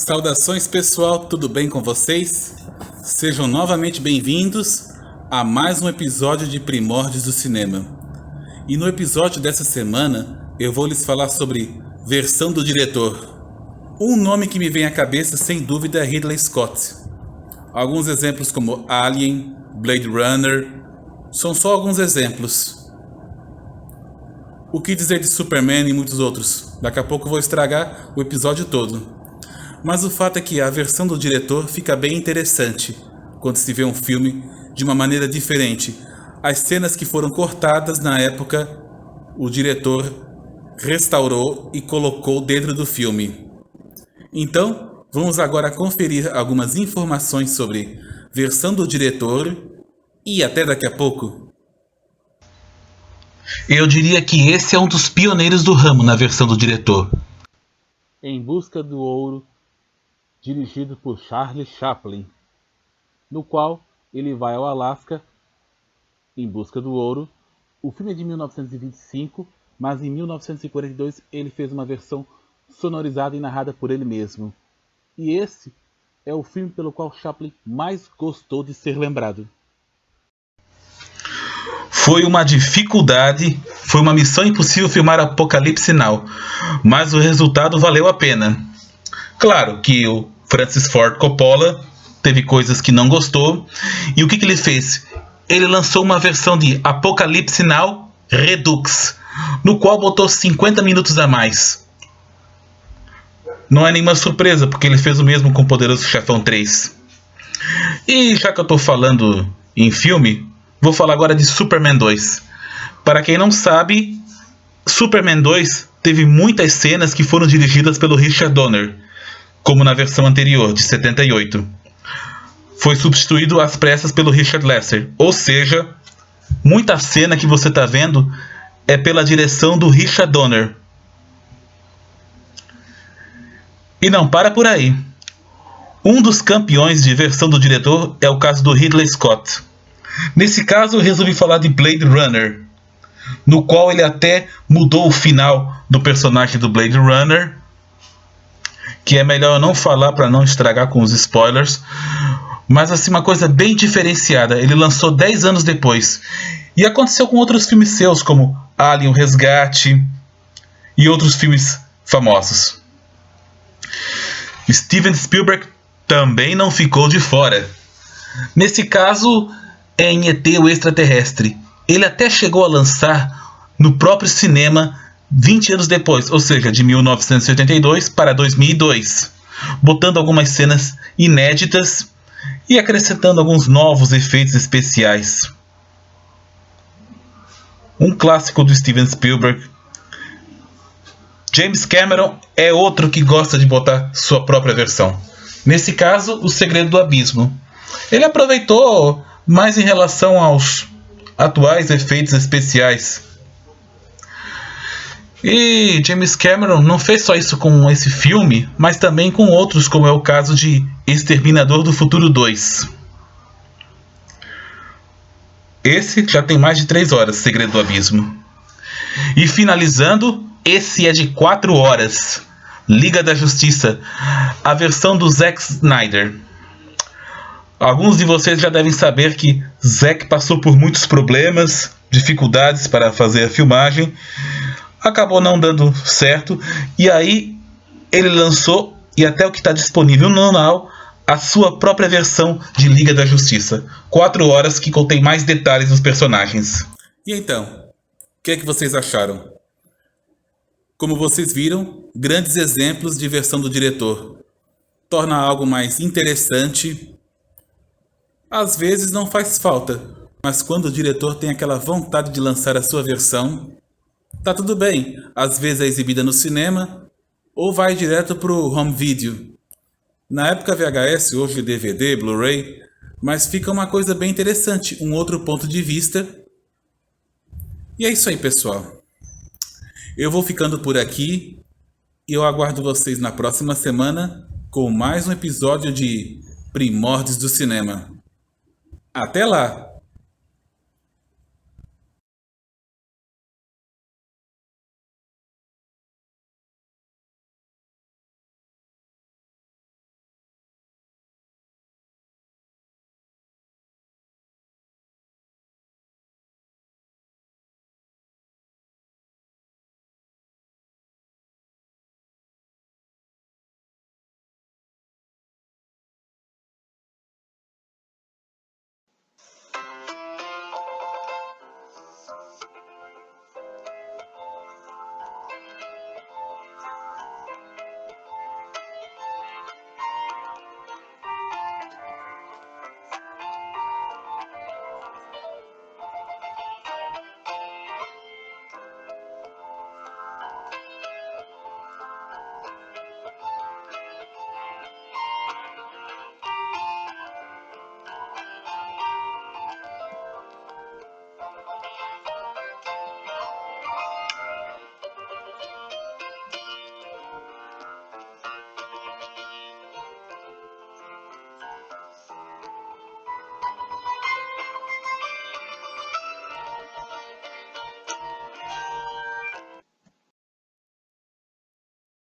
Saudações pessoal, tudo bem com vocês? Sejam novamente bem-vindos a mais um episódio de Primórdios do Cinema. E no episódio dessa semana eu vou lhes falar sobre versão do diretor. Um nome que me vem à cabeça sem dúvida é Ridley Scott. Alguns exemplos como Alien, Blade Runner, são só alguns exemplos. O que dizer de Superman e muitos outros? Daqui a pouco eu vou estragar o episódio todo. Mas o fato é que a versão do diretor fica bem interessante quando se vê um filme de uma maneira diferente. As cenas que foram cortadas na época, o diretor restaurou e colocou dentro do filme. Então, vamos agora conferir algumas informações sobre versão do diretor e até daqui a pouco. Eu diria que esse é um dos pioneiros do ramo na versão do diretor. Em Busca do Ouro, dirigido por Charlie Chaplin, no qual ele vai ao Alasca em busca do ouro. O filme é de 1925, mas em 1942 ele fez uma versão sonorizada e narrada por ele mesmo. E esse é o filme pelo qual Chaplin mais gostou de ser lembrado. Foi uma dificuldade, foi uma missão impossível filmar Apocalipse Now, mas o resultado valeu a pena. Claro que o Francis Ford Coppola teve coisas que não gostou, e o que ele fez? Ele lançou uma versão de Apocalipse Now Redux, no qual botou 50 minutos a mais. Não é nenhuma surpresa, porque ele fez o mesmo com Poderoso Chefão 3. E já que eu estou falando em filme, vou falar agora de Superman 2. Para quem não sabe, Superman 2 teve muitas cenas que foram dirigidas pelo Richard Donner, como na versão anterior, de 78. Foi substituído às pressas pelo Richard Lester. Ou seja, muita cena que você está vendo é pela direção do Richard Donner. E não para por aí. Um dos campeões de versão do diretor é o caso do Ridley Scott. Nesse caso eu resolvi falar de Blade Runner, no qual ele até mudou o final do personagem do Blade Runner, que é melhor eu não falar para não estragar com os spoilers, mas assim, uma coisa bem diferenciada. Ele lançou 10 anos depois, e aconteceu com outros filmes seus, como Alien, o Resgate e outros filmes famosos. Steven Spielberg também não ficou de fora. Nesse caso é em E.T. o Extraterrestre. Ele até chegou a lançar no próprio cinema 20 anos depois, ou seja, de 1982 para 2002, botando algumas cenas inéditas e acrescentando alguns novos efeitos especiais. Um clássico do Steven Spielberg. James Cameron é outro que gosta de botar sua própria versão. Nesse caso, O Segredo do Abismo. Ele aproveitou mais em relação aos atuais efeitos especiais. E James Cameron não fez só isso com esse filme, mas também com outros, como é o caso de Exterminador do Futuro 2. Esse já tem mais de 3 horas, Segredo do Abismo. E finalizando, esse é de 4 horas, Liga da Justiça, a versão do Zack Snyder. Alguns de vocês já devem saber que Zack passou por muitos problemas, dificuldades para fazer a filmagem. Acabou não dando certo, e aí ele lançou, e até o que está disponível no canal, a sua própria versão de Liga da Justiça. 4 horas que contém mais detalhes dos personagens. E então, o que é que vocês acharam? Como vocês viram, grandes exemplos de versão do diretor. Torna algo mais interessante. Às vezes não faz falta, mas quando o diretor tem aquela vontade de lançar a sua versão, tá tudo bem. Às vezes é exibida no cinema ou vai direto pro home video. Na época VHS, hoje DVD, Blu-ray, mas fica uma coisa bem interessante, um outro ponto de vista. E é isso aí, pessoal. Eu vou ficando por aqui e eu aguardo vocês na próxima semana com mais um episódio de Primórdios do Cinema. Até lá!